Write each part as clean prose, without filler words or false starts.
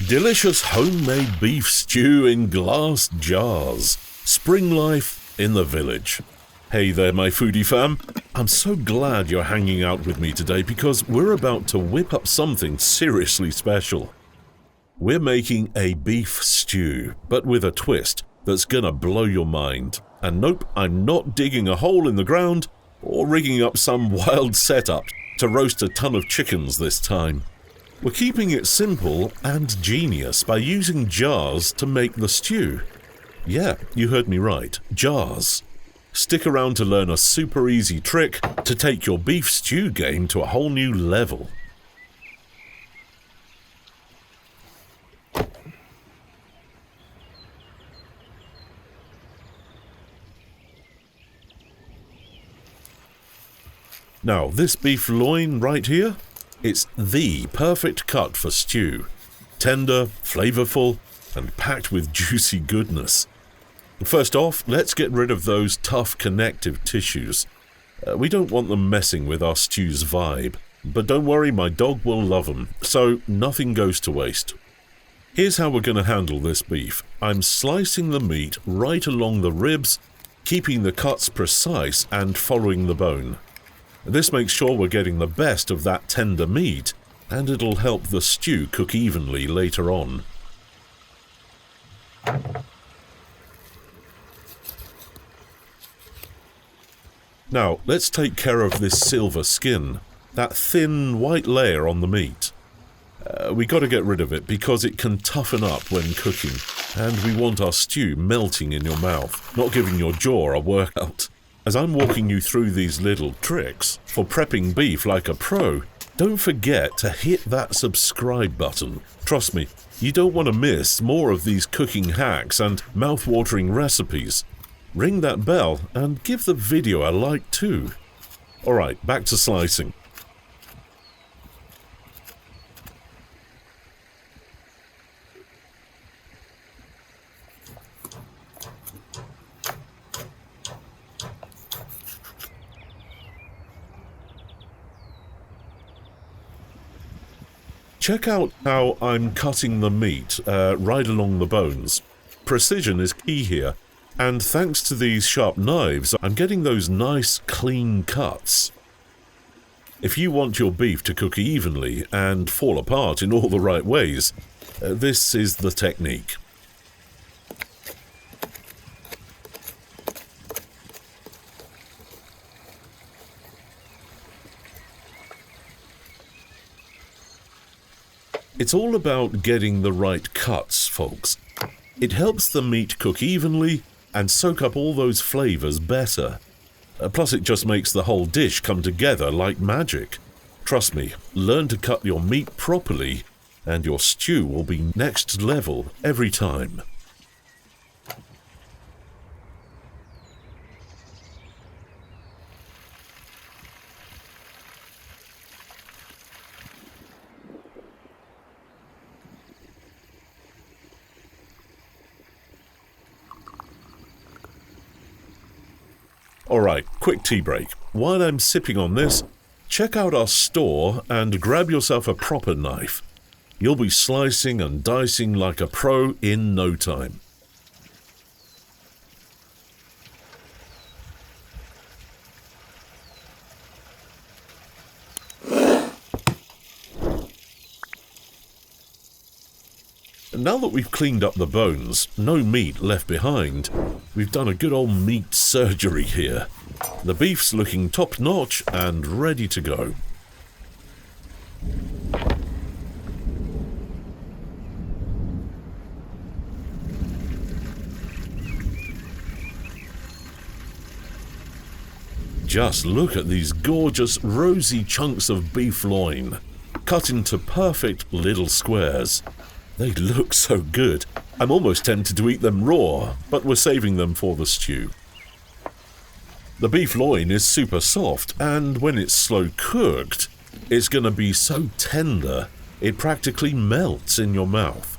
Delicious homemade beef stew in glass jars. Spring life in the village. Hey there, my foodie fam. I'm so glad you're hanging out with me today because we're about to whip up something seriously special. We're making a beef stew, but with a twist that's gonna blow your mind. And nope, I'm not digging a hole in the ground or rigging up some wild setup to roast a ton of chickens this time. We're keeping it simple and genius by using jars to make the stew. Yeah, you heard me right, jars. Stick around to learn a super easy trick to take your beef stew game to a whole new level. Now, this beef loin right here, it's the perfect cut for stew. Tender, flavorful, and packed with juicy goodness. First off, let's get rid of those tough connective tissues. We don't want them messing with our stew's vibe. But don't worry, my dog will love them, so nothing goes to waste. Here's how we're going to handle this beef. I'm slicing the meat right along the ribs, keeping the cuts precise and following the bone. This makes sure we're getting the best of that tender meat, and it'll help the stew cook evenly later on. Now, let's take care of this silver skin, that thin white layer on the meat. We gotta get rid of it because it can toughen up when cooking, and we want our stew melting in your mouth, not giving your jaw a workout. As I'm walking you through these little tricks for prepping beef like a pro, don't forget to hit that subscribe button. Trust me, you don't want to miss more of these cooking hacks and mouth-watering recipes. Ring that bell and give the video a like too. Alright, back to slicing. Check out how I'm cutting the meat right along the bones. Precision is key here, and thanks to these sharp knives, I'm getting those nice, clean cuts. If you want your beef to cook evenly and fall apart in all the right ways, this is the technique. It's all about getting the right cuts, folks. It helps the meat cook evenly and soak up all those flavors better. Plus it just makes the whole dish come together like magic. Trust me, learn to cut your meat properly and your stew will be next level every time. Alright, quick tea break. While I'm sipping on this, check out our store and grab yourself a proper knife. You'll be slicing and dicing like a pro in no time. Now that we've cleaned up the bones, no meat left behind, we've done a good old meat surgery here. The beef's looking top-notch and ready to go. Just look at these gorgeous rosy chunks of beef loin, cut into perfect little squares. They look so good. I'm almost tempted to eat them raw, but we're saving them for the stew. The beef loin is super soft, and when it's slow cooked, it's gonna be so tender, it practically melts in your mouth.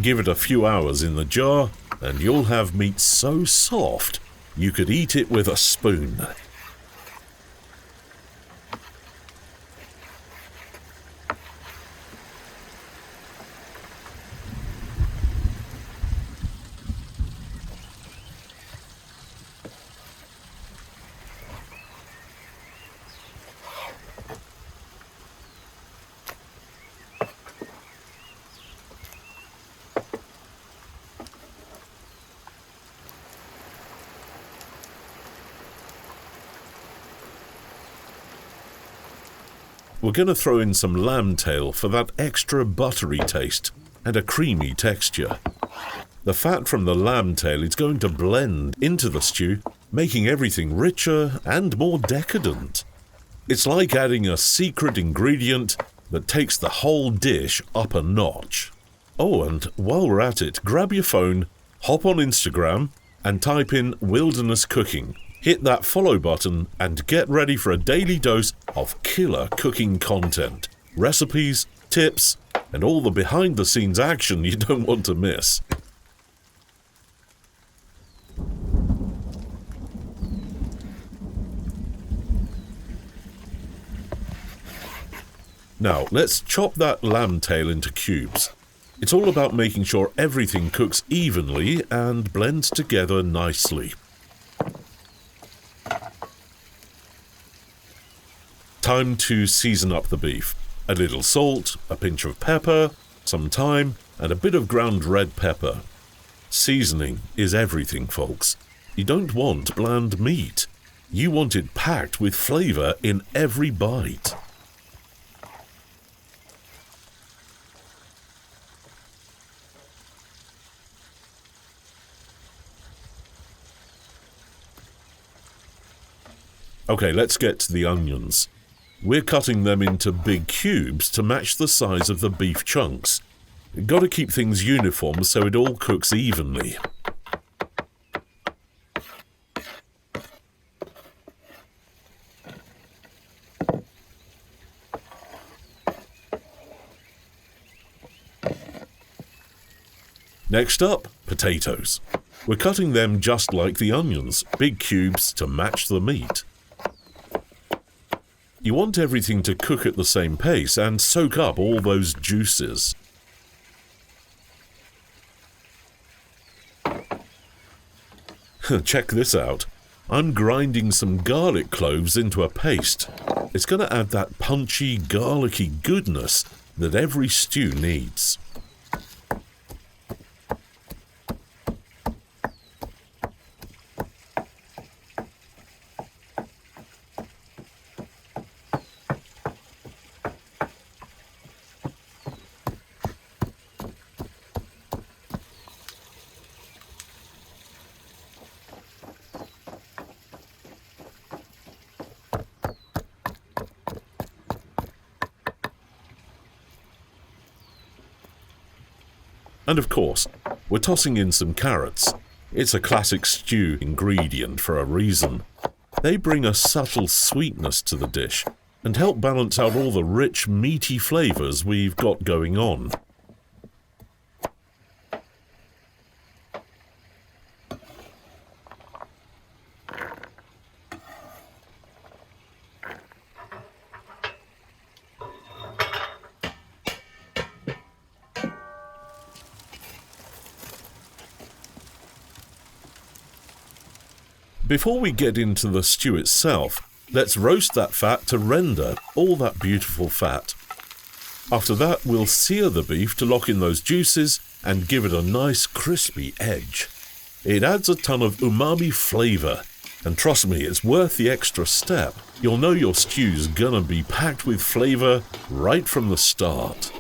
Give it a few hours in the jar, and you'll have meat so soft, you could eat it with a spoon. We're going to throw in some lamb tail for that extra buttery taste and a creamy texture. The fat from the lamb tail is going to blend into the stew, making everything richer and more decadent. It's like adding a secret ingredient that takes the whole dish up a notch. Oh, and while we're at it, grab your phone, hop on Instagram, and type in Wilderness Cooking. Hit that follow button and get ready for a daily dose of killer cooking content, recipes, tips, and all the behind-the-scenes action you don't want to miss. Now, let's chop that lamb tail into cubes. It's all about making sure everything cooks evenly and blends together nicely. Time to season up the beef. A little salt, a pinch of pepper, some thyme, and a bit of ground red pepper. Seasoning is everything, folks. You don't want bland meat. You want it packed with flavor in every bite. Okay, let's get to the onions. We're cutting them into big cubes to match the size of the beef chunks. Got to keep things uniform so it all cooks evenly. Next up, potatoes. We're cutting them just like the onions, big cubes to match the meat. You want everything to cook at the same pace and soak up all those juices. Check this out. I'm grinding some garlic cloves into a paste. It's going to add that punchy, garlicky goodness that every stew needs. And of course, we're tossing in some carrots. It's a classic stew ingredient for a reason. They bring a subtle sweetness to the dish and help balance out all the rich, meaty flavors we've got going on. Before we get into the stew itself, let's roast that fat to render all that beautiful fat. After that, we'll sear the beef to lock in those juices and give it a nice crispy edge. It adds a ton of umami flavor, and trust me, it's worth the extra step. You'll know your stew's gonna be packed with flavor right from the start.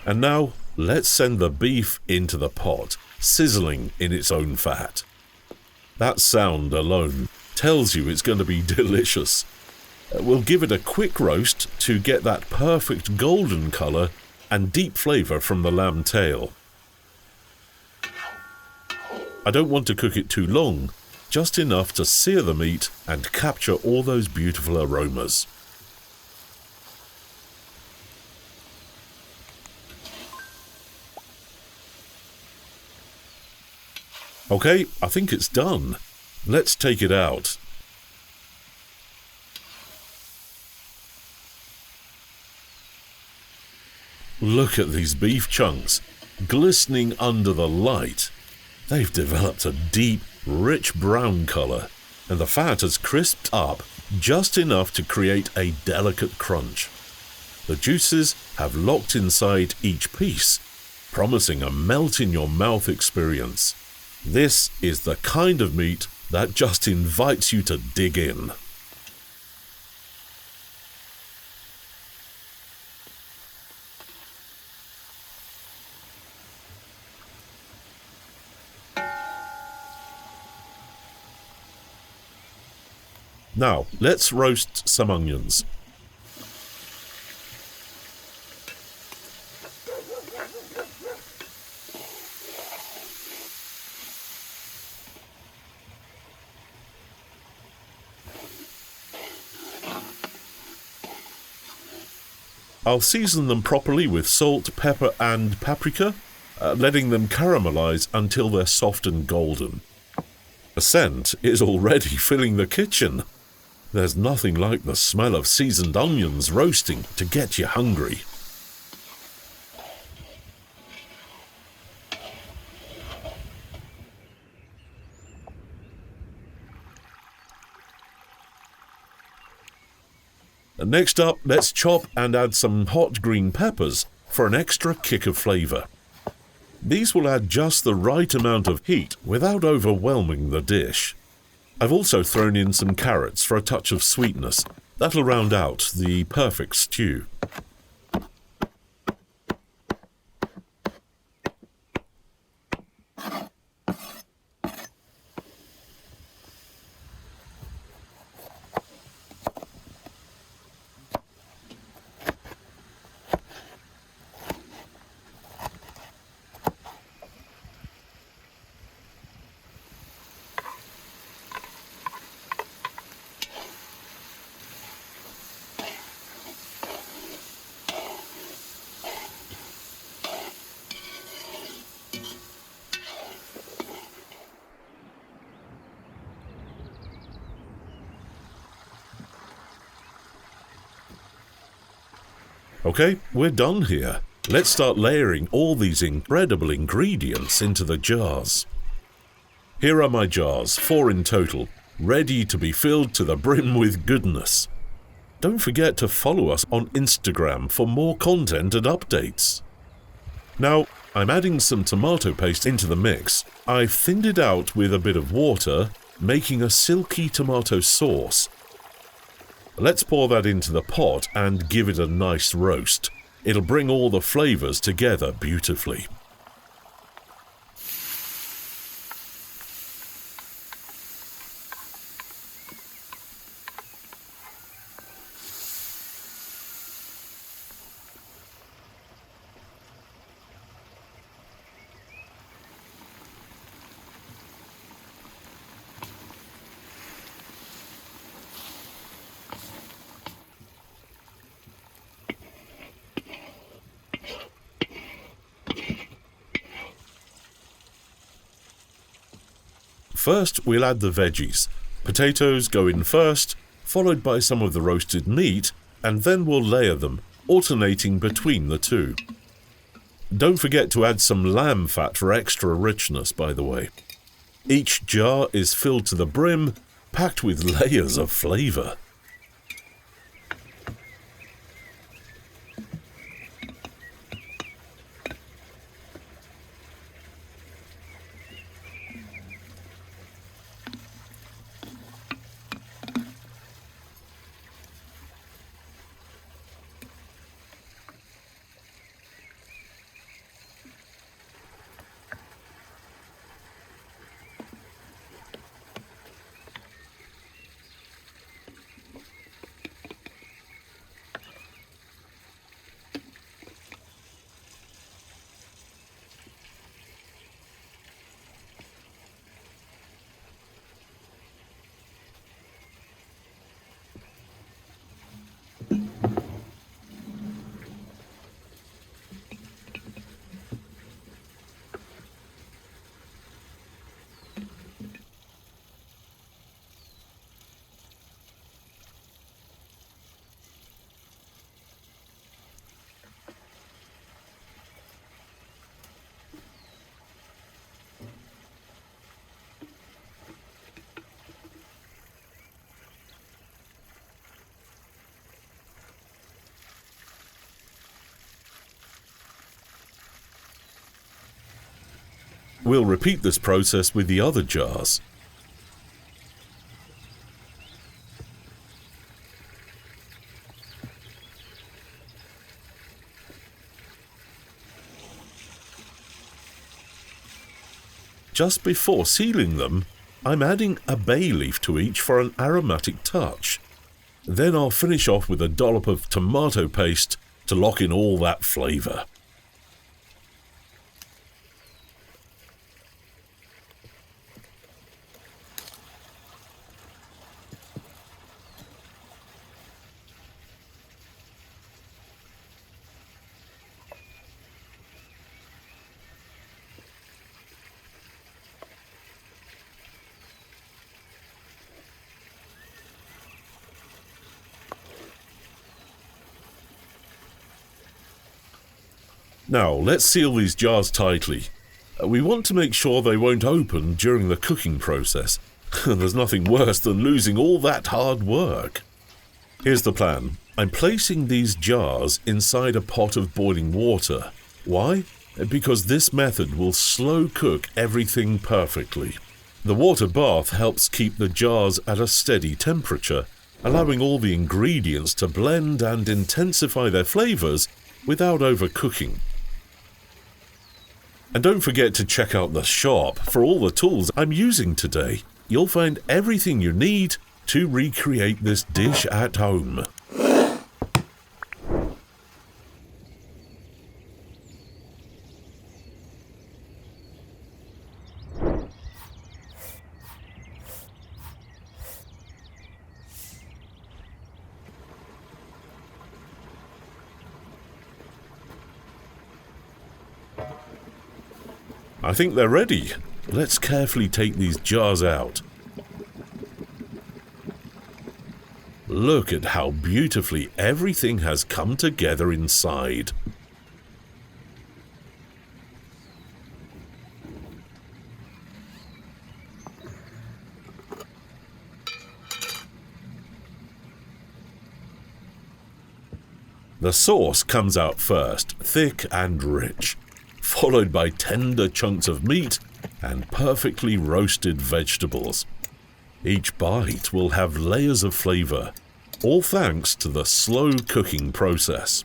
And now, let's send the beef into the pot, sizzling in its own fat. That sound alone tells you it's going to be delicious. We'll give it a quick roast to get that perfect golden color and deep flavor from the lamb tail. I don't want to cook it too long, just enough to sear the meat and capture all those beautiful aromas. Okay, I think it's done. Let's take it out. Look at these beef chunks, glistening under the light. They've developed a deep, rich brown color, and the fat has crisped up just enough to create a delicate crunch. The juices have locked inside each piece, promising a melt-in-your-mouth experience. This is the kind of meat that just invites you to dig in. Now, let's roast some onions. I'll season them properly with salt, pepper and paprika, letting them caramelize until they're soft and golden. The scent is already filling the kitchen. There's nothing like the smell of seasoned onions roasting to get you hungry. Next up, let's chop and add some hot green peppers for an extra kick of flavour. These will add just the right amount of heat without overwhelming the dish. I've also thrown in some carrots for a touch of sweetness. That'll round out the perfect stew. Okay, we're done here. Let's start layering all these incredible ingredients into the jars. Here are my jars, 4 in total, ready to be filled to the brim with goodness. Don't forget to follow us on Instagram for more content and updates. Now, I'm adding some tomato paste into the mix. I've thinned it out with a bit of water, making a silky tomato sauce. Let's pour that into the pot and give it a nice roast. It'll bring all the flavours together beautifully. First, we'll add the veggies. Potatoes go in first, followed by some of the roasted meat, and then we'll layer them, alternating between the two. Don't forget to add some lamb fat for extra richness, by the way. Each jar is filled to the brim, packed with layers of flavour. We'll repeat this process with the other jars. Just before sealing them, I'm adding a bay leaf to each for an aromatic touch. Then I'll finish off with a dollop of tomato paste to lock in all that flavour. Now, let's seal these jars tightly. We want to make sure they won't open during the cooking process. There's nothing worse than losing all that hard work. Here's the plan. I'm placing these jars inside a pot of boiling water. Why? Because this method will slow cook everything perfectly. The water bath helps keep the jars at a steady temperature, allowing all the ingredients to blend and intensify their flavors without overcooking. And don't forget to check out the shop for all the tools I'm using today. You'll find everything you need to recreate this dish at home. I think they're ready. Let's carefully take these jars out. Look at how beautifully everything has come together inside. The sauce comes out first, thick and rich, followed by tender chunks of meat and perfectly roasted vegetables. Each bite will have layers of flavor, all thanks to the slow cooking process.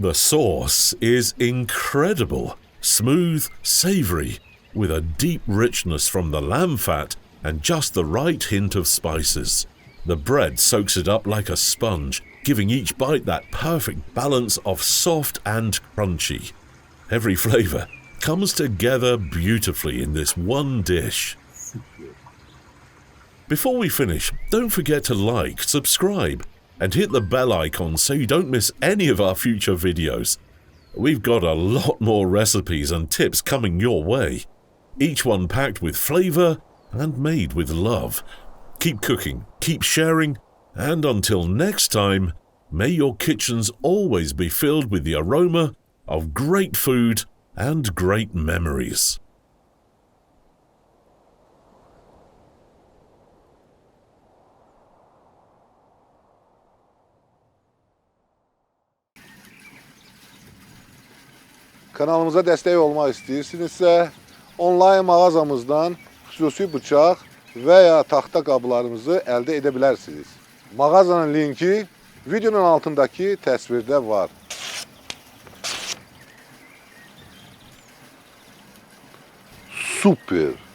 The sauce is incredible, smooth, savory, with a deep richness from the lamb fat and just the right hint of spices. The bread soaks it up like a sponge, giving each bite that perfect balance of soft and crunchy. Every flavor comes together beautifully in this one dish. Before we finish, don't forget to like, subscribe, and hit the bell icon so you don't miss any of our future videos. We've got a lot more recipes and tips coming your way, each one packed with flavor and made with love. Keep cooking, keep sharing, and until next time, may your kitchens always be filled with the aroma of great food and great memories. Kanalımıza destek olmak istəyirsinizsə, onlayn mağazamızdan xüsusi bıçaq və ya taxta qablarımızı əldə edə bilərsiniz. Mağazanın linki videonun altındakı təsvirdə var. Super!